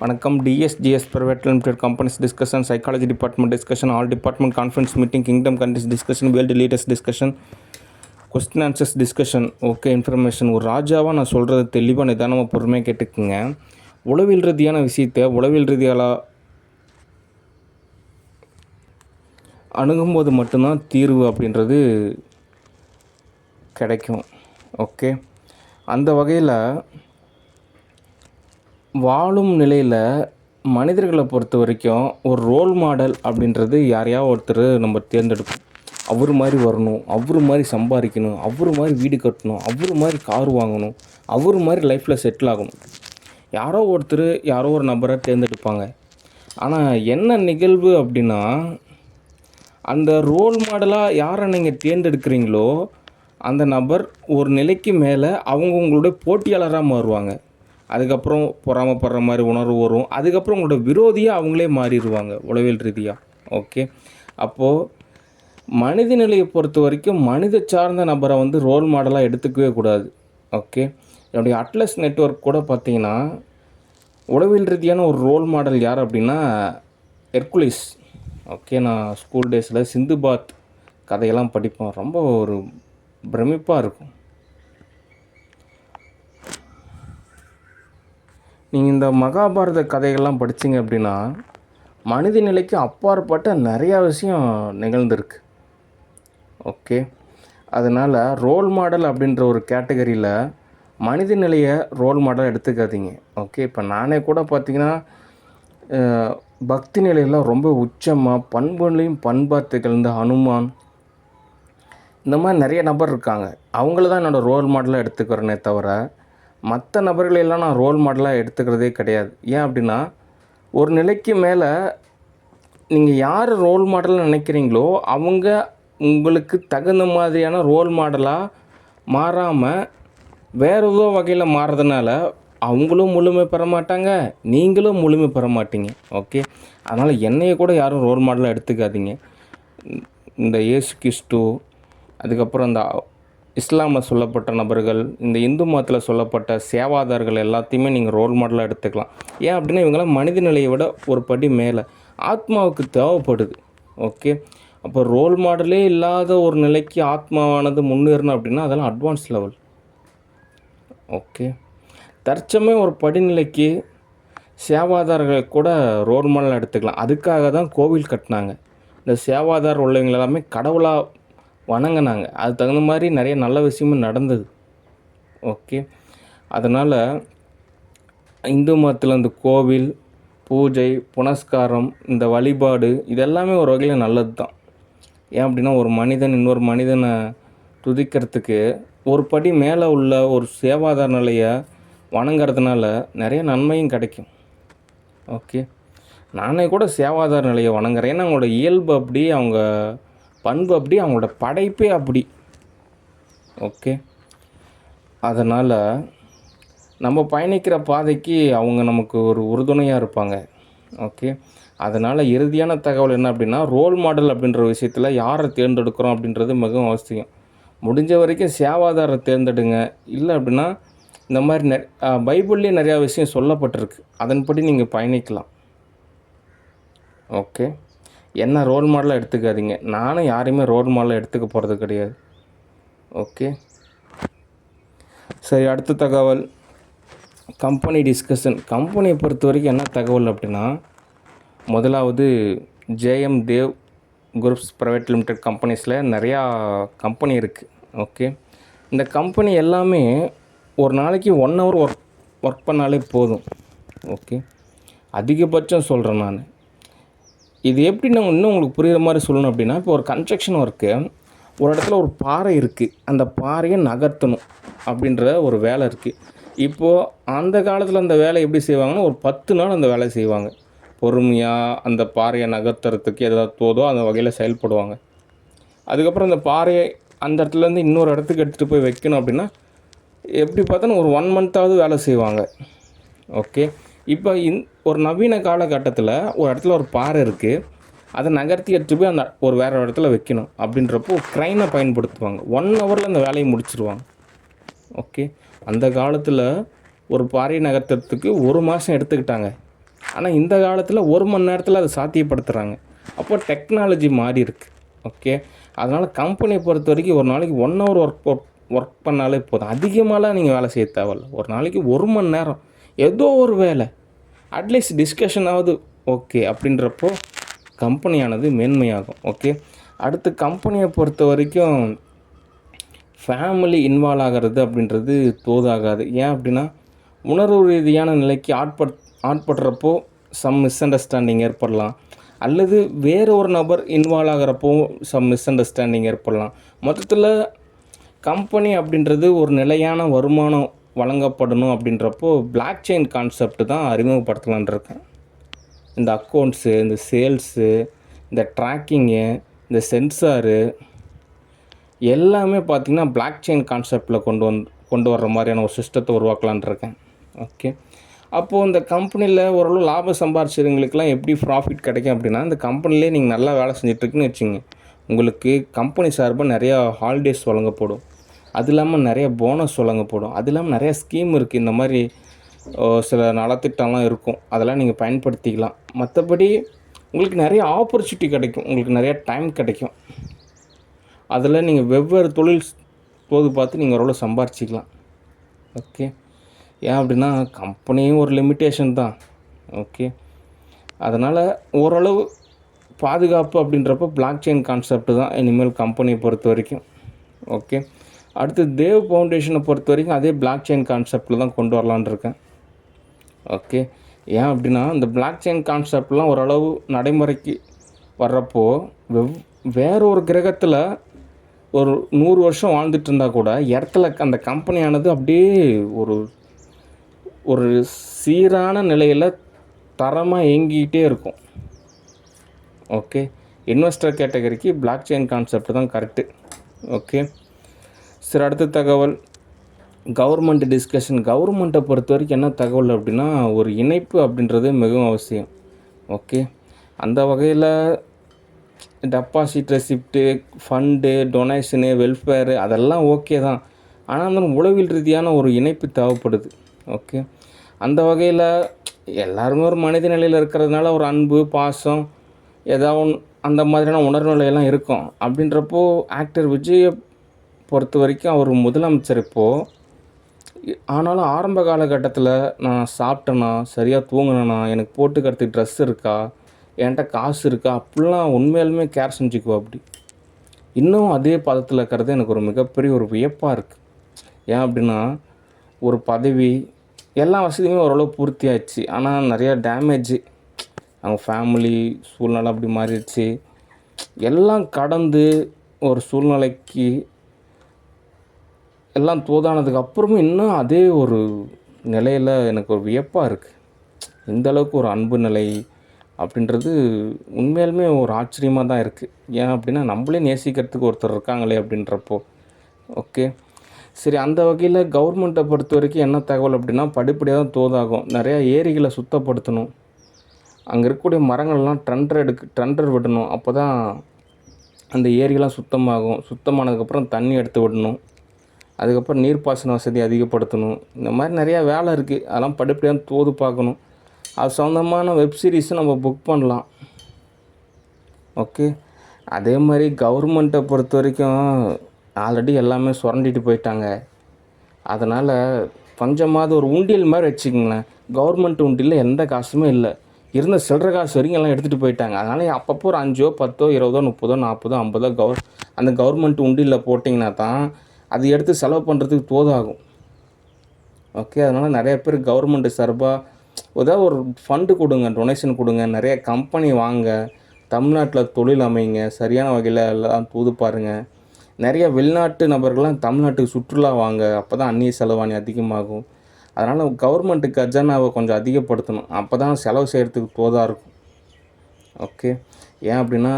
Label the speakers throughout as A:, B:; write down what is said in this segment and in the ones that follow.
A: வணக்கம். TSGS private limited companies discussion, psychology department discussion, all department conference meeting, kingdom countries discussion, world leaders discussion, question answers discussion. Okay, information. ஒரு ராஜாவாக நான் சொல்கிறது தெளிவாக நிதானமாக பொறுமையாக கேட்டுக்குங்க. உளவியல் ரீதியான விஷயத்தை உளவியல் ரீதியாக அணுகும்போது மட்டும்தான் தீர்வு அப்படின்றது கிடைக்கும். ஓகே, அந்த வகையில் வாழும் நிலையில் மனிதர்களை பொறுத்த வரைக்கும் ஒரு ரோல் மாடல் அப்படின்றது யாரையாவது ஒருத்தர் நம்ம தேர்ந்தெடுப்போம். அவர் மாதிரி வரணும், அவர் மாதிரி சம்பாதிக்கணும், அவர் மாதிரி வீடு கட்டணும், அவர் மாதிரி கார் வாங்கணும், அவர் மாதிரி லைஃப்பில் செட்டில் ஆகணும். யாரோ ஒருத்தர் யாரோ ஒரு நபரை தேர்ந்தெடுப்பாங்க. ஆனால் என்ன நிகழ்வு அப்படின்னா, அந்த ரோல் மாடலாக யாரை நீங்கள் தேர்ந்தெடுக்கிறீங்களோ அந்த நபர் ஒரு நிலைக்கு மேலே அவங்க உங்களுடைய போட்டியாளராக மாறுவாங்க. அதுக்கப்புறம் பொறாமப்படுற மாதிரி உணர்வு வரும். அதுக்கப்புறம் உங்களோட விரோதியாக அவங்களே மாறிடுவாங்க உளவியல் ரீதியாக. ஓகே, அப்போது மனித நிலையை பொறுத்த வரைக்கும் மனித சார்ந்த நபரை ரோல் மாடலாக எடுத்துக்கவே கூடாது. ஓகே, என்னுடைய அட்லஸ் நெட்வொர்க் கூட பார்த்திங்கன்னா உளவியல் ரீதியான ஒரு ரோல் மாடல் யார் அப்படின்னா ஹெர்குலிஸ். ஓகே, நான் ஸ்கூல் டேஸில் சிந்துபாத் கதையெல்லாம் படிப்பேன். ரொம்ப ஒரு பிரமிப்பாக இருக்கும். நீங்கள் இந்த மகாபாரத கதைகள்லாம் படிச்சிங்க அப்படின்னா மனித நிலைக்கு அப்பாற்பட்ட நிறையா விஷயம் நிகழ்ந்திருக்கு. ஓகே, அதனால் ரோல் மாடல் அப்படின்ற ஒரு கேட்டகரியில் மனித நிலையை ரோல் மாடல் எடுத்துக்காதீங்க. ஓகே, இப்போ நானே கூட பார்த்திங்கன்னா பக்தி நிலையெல்லாம் ரொம்ப உச்சமாக பண்புலையும் பண்பாக திகழ்ந்த ஹனுமான், இந்த மாதிரி நிறைய நபர் இருக்காங்க. அவங்கள தான் என்னோடய ரோல் மாடலாக எடுத்துக்கிறேனே தவிர மற்ற நபர்களெல்லாம் நான் ரோல் மாடலாக எடுத்துக்கிறதே கிடையாது. ஏன் அப்படின்னா, ஒரு நிலைக்கு மேலே நீங்கள் யார் ரோல் மாடல்னு நினைக்கிறீங்களோ அவங்க உங்களுக்கு தகுந்த மாதிரியான ரோல் மாடலாக மாறாமல் வேறு ஏதோ வகையில் மாறுறதுனால அவங்களும் முழுமை பெற மாட்டாங்க, நீங்களும் முழுமை பெற மாட்டீங்க. ஓகே, அதனால் என்னையை கூட யாரும் ரோல் மாடலாக எடுத்துக்காதீங்க. இந்த இயேசு கிறிஸ்து, அதுக்கப்புறம் இந்த இஸ்லாமில் சொல்லப்பட்ட நபர்கள், இந்த இந்து மதத்தில் சொல்லப்பட்ட சேவாதார்கள் எல்லாத்தையுமே நீங்கள் ரோல் மாடலாக எடுத்துக்கலாம். ஏன் அப்படின்னா இவங்களாம் மனித நிலையை விட ஒரு படி மேலே ஆத்மாவுக்கு தேவைப்படுது. ஓகே, அப்போ ரோல் மாடலே இல்லாத ஒரு நிலைக்கு ஆத்மாவானது முன்னேறணும் அப்படின்னா அதெல்லாம் அட்வான்ஸ் லெவல். ஓகே, தற்சமயம் ஒரு படிநிலைக்கு சேவாதாரர்களை கூட ரோல் மாடலாக எடுத்துக்கலாம். அதுக்காக தான் கோவில் கட்டினாங்க. இந்த சேவாதார் உள்ளவங்க எல்லாமே கடவுளாக வணங்கினாங்க. அது தகுந்த மாதிரி நிறைய நல்ல விஷயமும் நடந்தது. ஓகே, அதனால் இந்து மதத்தில் இந்த கோவில் பூஜை புனஸ்காரம் இந்த வழிபாடு இதெல்லாமே ஒரு வகையில் நல்லது தான். ஏன் அப்படின்னா ஒரு மனிதன் இன்னொரு மனிதனை துதிக்கிறதுக்கு ஒரு படி மேலே உள்ள ஒரு சேவாதார நிலையை வணங்கிறதுனால நிறைய நன்மையும் கிடைக்கும். ஓகே, நானே கூட சேவாதார நிலையை வணங்குறேன். ஏன்னா அவங்களோட இயல்பு அப்படி, அவங்க பண்பு அப்படி, அவங்களோட படைப்பே அப்படி. ஓகே, அதனால் நம்ம பயணிக்கிற பாதைக்கு அவங்க நமக்கு ஒரு உறுதுணையாக இருப்பாங்க. ஓகே, அதனால் இறுதியான தகவல் என்ன அப்படின்னா, ரோல் மாடல் அப்படின்ற விஷயத்தில் யாரை தேர்ந்தெடுக்கிறோம் அப்படின்றது மிகவும் அவசியம். முடிஞ்ச வரைக்கும் சேவாதாரை தேர்ந்தெடுங்க. இல்லை அப்படின்னா இந்த மாதிரி பைபிள்லேயே நிறையா விஷயம் சொல்லப்பட்டிருக்கு, அதன்படி நீங்கள் பயணிக்கலாம். ஓகே, என்ன ரோல் மாடலாக எடுத்துக்காதீங்க. நானும் யாரையுமே ரோல் மாடலாக எடுத்துக்க போகிறது கிடையாது. ஓகே, சரி, அடுத்த தகவல் கம்பெனி டிஸ்கஷன். கம்பெனியை பொறுத்த வரைக்கும் என்ன தகவல் அப்படின்னா, முதலாவது JM Dev groups private limited கம்பெனிஸில் நிறையா கம்பெனி இருக்குது. ஓகே, இந்த கம்பெனி எல்லாமே ஒரு நாளைக்கு 1 hour ஒர்க் பண்ணாலே போதும். ஓகே, அதிகபட்சம் சொல்கிறேன் நான். இது எப்படி நான் இன்னும் உங்களுக்கு புரிகிற மாதிரி சொல்லணும் அப்படின்னா, இப்போ ஒரு கன்ஸ்ட்ரக்ஷன் ஒர்க்கு, ஒரு இடத்துல ஒரு பாறை இருக்குது, அந்த பாறையை நகர்த்தணும் அப்படின்ற ஒரு வேலை இருக்குது. இப்போது அந்த காலத்தில் அந்த வேலை எப்படி செய்வாங்கன்னா, ஒரு 10 நாள் அந்த வேலை செய்வாங்க. பொறுமையாக அந்த பாறையை நகர்த்துறதுக்கு எதாவது தோதோ அந்த வகையில் செயல்படுவாங்க. அதுக்கப்புறம் அந்த பாறையை அந்த இடத்துலேருந்து இன்னொரு இடத்துக்கு எடுத்துகிட்டு போய் வைக்கணும் அப்படின்னா எப்படி பார்த்தாலும் ஒரு 1 month வேலை செய்வாங்க. ஓகே, இப்போ ஒரு நவீன காலகட்டத்தில் ஒரு இடத்துல ஒரு பாறை இருக்குது, அதை நகர்த்தி எடுத்துகிட்டு போய் அந்த ஒரு வேறு இடத்துல வைக்கணும் அப்படின்றப்போ க்ரைனை பயன்படுத்துவாங்க. 1 hour அந்த வேலையை முடிச்சிருவாங்க. ஓகே, அந்த காலத்தில் ஒரு பாறையை நகர்த்துறதுக்கு 1 மாதம் எடுத்துக்கிட்டாங்க. ஆனால் இந்த காலத்தில் 1 மணி நேரத்தில் அதை சாத்தியப்படுத்துகிறாங்க. அப்போ டெக்னாலஜி மாறி இருக்குது. ஓகே, அதனால் கம்பெனியை பொறுத்த வரைக்கும் ஒரு நாளைக்கு 1 ஹவர் ஒர்க் பண்ணாலே போதும். அதிகமாகலாம் நீங்கள் வேலை செய்ய தேவையில்ல. ஒரு நாளைக்கு 1 மணி நேரம் ஏதோ ஒரு வேலை, அட்லீஸ்ட் டிஸ்கஷனாவது ஓகே அப்படின்றப்போ கம்பெனியானது மேன்மையாகும். ஓகே, அடுத்து கம்பெனியை பொறுத்த வரைக்கும் ஃபேமிலி இன்வால்வ் ஆகிறது அப்படின்றது தோதாகாது. ஏன் அப்படின்னா, உணர்வு ரீதியான நிலைக்கு ஆட்படுறப்போ மிஸ் அண்டர்ஸ்டாண்டிங் ஏற்படலாம், அல்லது வேறு ஒரு நபர் இன்வால்வ் ஆகிறப்போ மிஸ் அண்டர்ஸ்டாண்டிங் ஏற்படலாம். மொத்தத்தில் கம்பெனி அப்படின்றது ஒரு நிலையான வருமானம் வழங்கப்படணும் அப்படின்றப்போ பிளாக் செயின் கான்செப்ட் தான் அறிமுகப்படுத்தலான் இருக்கேன். இந்த அக்கௌண்ட்ஸு, இந்த சேல்ஸு, இந்த ட்ராக்கிங்கு, இந்த சென்சாரு எல்லாமே பார்த்திங்கன்னா பிளாக் செயின் கான்செப்டில் கொண்டு வர்ற மாதிரியான ஒரு சிஸ்டத்தை உருவாக்கலான் இருக்கேன். ஓகே, அப்போது இந்த கம்பெனியில் ஓரளவு லாபம் சம்பாரிச்சவங்களுக்கெல்லாம் எப்படி ப்ராஃபிட் கிடைக்கும் அப்படின்னா, இந்த கம்பெனிலே நீங்கள் நல்லா வேலை செஞ்சிட்ருக்குன்னு வச்சுங்க, உங்களுக்கு கம்பெனி சார்பாக நிறையா ஹாலிடேஸ் வழங்கப்படும், அது இல்லாமல் நிறைய போனஸ் வழங்கப்படும், அது இல்லாமல் நிறையா ஸ்கீம் இருக்குது. இந்த மாதிரி சில நலத்திட்டம்லாம் இருக்கும், அதெல்லாம் நீங்கள் பயன்படுத்திக்கலாம். மற்றபடி உங்களுக்கு நிறைய ஆப்பர்ச்சுனிட்டி கிடைக்கும், உங்களுக்கு நிறையா டைம் கிடைக்கும். அதில் நீங்கள் வெவ்வேறு தொழில் போது பார்த்து நீங்கள் ஓரளவு சம்பாரிச்சிக்கலாம். ஓகே, ஏன் அப்படின்னா கம்பெனியும் ஒரு லிமிட்டேஷன் தான். ஓகே, அதனால் ஓரளவு பாதுகாப்பு அப்படின்றப்போ பிளாக் செயின் கான்செப்ட் தான் இனிமேல் கம்பெனியை பொறுத்த வரைக்கும். ஓகே, அடுத்து தேவ் ஃபவுண்டேஷனை பொறுத்த வரைக்கும் அதே பிளாக் செயின் கான்செப்டில் தான் கொண்டு வரலான் இருக்கேன். ஓகே, ஏன் அப்படின்னா இந்த பிளாக் செயின் கான்செப்ட்லாம் ஓரளவு நடைமுறைக்கு வர்றப்போ வேற ஒரு கிரகத்தில் ஒரு 100 வருஷம் வாழ்ந்துட்டு இருந்தால் கூட இடத்துல அந்த கம்பெனியானது அப்படியே ஒரு சீரான நிலையில் தரமாக இயங்கிக்கிட்டே இருக்கும். ஓகே, இன்வெஸ்டர் கேட்டகரிக்கு பிளாக் செயின் கான்செப்ட் தான் கரெக்டு. ஓகே, சரி, அடுத்த தகவல் கவர்மெண்ட் டிஸ்கஷன். கவர்மெண்ட்டை பொறுத்த வரைக்கும் என்ன தகவல் அப்படின்னா, ஒரு இணைப்பு அப்படின்றது மிகவும் அவசியம். ஓகே, அந்த வகையில் deposit receipt, fund, donation, welfare அதெல்லாம் ஓகே தான். ஆனால் அந்த உளவியல் ரீதியான ஒரு இணைப்பு தேவைப்படுது. ஓகே, அந்த வகையில் எல்லாருமே ஒரு மனித நிலையில் இருக்கிறதுனால ஒரு அன்பு, பாசம், ஏதாவது அந்த மாதிரியான உணர்வு நிலையெல்லாம் இருக்கும். அப்படின்றப்போ ஆக்டர் விஜயை பொறுத்த வரைக்கும் அவர் முதலமைச்சர் இப்போது. ஆனாலும் ஆரம்ப காலகட்டத்தில் நான் சாப்பிட்டேனா, சரியாக தூங்கினேனா, எனக்கு போட்டுக்கிறதுக்கு ட்ரெஸ் இருக்கா, என்கிட்ட காசு இருக்கா, அப்படிலாம் உண்மையாலுமே கேர் செஞ்சுக்குவா. அப்படி இன்னும் அதே பதத்தில் இருக்கிறது எனக்கு ஒரு மிகப்பெரிய ஒரு வியப்பாக இருக்குது. ஏன் அப்படின்னா, ஒரு பதவி, எல்லா வசதியுமே ஓரளவு பூர்த்தி ஆயிடுச்சு, ஆனால் நிறையா டேமேஜு, அவங்க ஃபேமிலி சூழ்நிலை அப்படி மாறிடுச்சு. எல்லாம் கடந்து ஒரு சூழ்நிலைக்கு எல்லாம் தோதானதுக்கு அப்புறமும் இன்னும் அதே ஒரு நிலையில் எனக்கு ஒரு வியப்பாக இருக்குது. இந்தளவுக்கு ஒரு அன்பு நிலை அப்படின்றது உண்மையாலுமே ஒரு ஆச்சரியமாக தான் இருக்குது. ஏன் அப்படின்னா, நம்மளே நேசிக்கிறதுக்கு ஒருத்தர் இருக்காங்களே அப்படின்றப்போ. ஓகே, சரி, அந்த வகையில் கவர்மெண்ட்டை பொறுத்த வரைக்கும் என்ன தகவல் அப்படின்னா, படிப்படியாக தான் தோதாகும். நிறையா ஏரிகளை சுத்தப்படுத்தணும், அங்கே இருக்கக்கூடிய மரங்கள்லாம் டெண்டர் விடணும். அப்போ தான் அந்த ஏரிகள்லாம் சுத்தமாகும். சுத்தமானதுக்கப்புறம் தண்ணி எடுத்து விடணும், அதுக்கப்புறம் நீர்ப்பாசன வசதி அதிகப்படுத்தணும். இந்த மாதிரி நிறையா வேலை இருக்குது, அதெல்லாம் படிப்படியாக தோது பார்க்கணும். அது சொந்தமான வெப்சீரிஸும் நம்ம புக் பண்ணலாம். ஓகே, அதே மாதிரி கவர்மெண்ட்டை பொறுத்த வரைக்கும் ஆல்ரெடி எல்லாமே சுரண்டிட்டு போயிட்டாங்க. அதனால் கொஞ்சமாவது ஒரு உண்டியல் மாதிரி வச்சுக்கோங்களேன். கவர்மெண்ட் உண்டியலில் எந்த காசுமே இல்லை, இருந்த சில்லற காசு வரைக்கும் எல்லாம் எடுத்துகிட்டு போயிட்டாங்க. அதனால் அப்பப்போ ஒரு 5, 10, 20, 30, 40, 50 அந்த கவர்மெண்ட் உண்டியலில் போட்டிங்கன்னா தான் அது எடுத்து செலவு பண்ணுறதுக்கு தோதாகும். ஓகே, அதனால் நிறைய பேர் கவர்மெண்ட்டு சார்பாக ஏதாவது ஒரு ஃபண்டு கொடுங்க, டொனேஷன் கொடுங்க, நிறைய கம்பெனி வாங்க, தமிழ்நாட்டில் தொழில் அமைங்க, சரியான வகையில் எல்லாம் தூது பாருங்கள். நிறைய வெளிநாட்டு நபர்கள்லாம் தமிழ்நாட்டுக்கு சுற்றுலா வாங்க, அப்போ தான் அந்நிய செலவாணி அதிகமாகும். அதனால் கவர்மெண்ட்டு கஜானாவை கொஞ்சம் அதிகப்படுத்தணும், அப்போ தான் செலவு செய்கிறதுக்கு தோதாக இருக்கும். ஓகே, ஏன் அப்படின்னா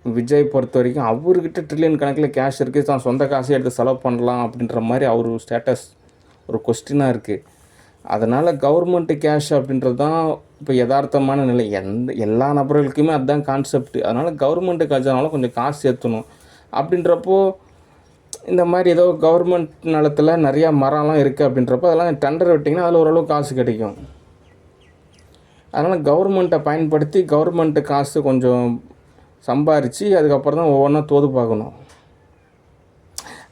A: விஜய் பொறுத்த வரைக்கும் அவர்கிட்ட ட்ரில்லியன் கணக்கில் கேஷ் இருக்குது, தான் சொந்த காசை எடுத்து செலவு பண்ணலாம் அப்படின்ற மாதிரி அவர் ஸ்டேட்டஸ் ஒரு கொஸ்டினாக இருக்குது. அதனால் கவர்மெண்ட்டு கேஷ் அப்படின்றது தான் இப்போ யதார்த்தமான நிலை. எல்லா நபர்களுக்குமே அதுதான் கான்செப்ட். அதனால் கவர்மெண்ட்டு கஜானாலும் கொஞ்சம் காசு சேர்த்தணும். அப்படின்றப்போ இந்த மாதிரி ஏதோ கவர்மெண்ட் நிலத்தில் நிறையா மரம்லாம் இருக்குது அப்படின்றப்போ அதெல்லாம் டெண்டர் விட்டிங்கன்னா அதில் ஓரளவு காசு கிடைக்கும். அதனால் கவர்மெண்ட்டை பயன்படுத்தி கவர்மெண்ட்டு காசு கொஞ்சம் சம்பாரித்து அதுக்கப்புறம் தான் ஒவ்வொன்றா தோது பார்க்கணும்.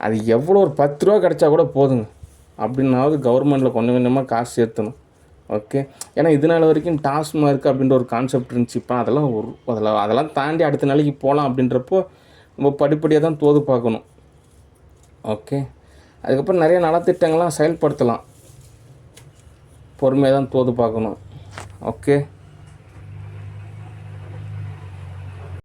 A: அது எவ்வளோ ஒரு 10 ரூபா கிடச்சா கூட போதுங்க, அப்படின்னாவது கவர்மெண்ட்டில் கொஞ்சம் கொஞ்சமாக காசு சேர்த்தணும். ஓகே, ஏன்னா இது நாள் வரைக்கும் டாஸ்மார்க் அப்படின்ற ஒரு கான்செப்ட் இருந்துச்சு. இப்போ அதெல்லாம் தாண்டி அடுத்த நிலைக்கு போகலாம் அப்படின்றப்போ நம்ம படிப்படியாக தான் தோது பார்க்கணும். ஓகே, அதுக்கப்புறம் நிறைய நலத்திட்டங்கள்லாம் செயல்படுத்தலாம், பொறுமையாக தான் தோது பார்க்கணும். ஓகே.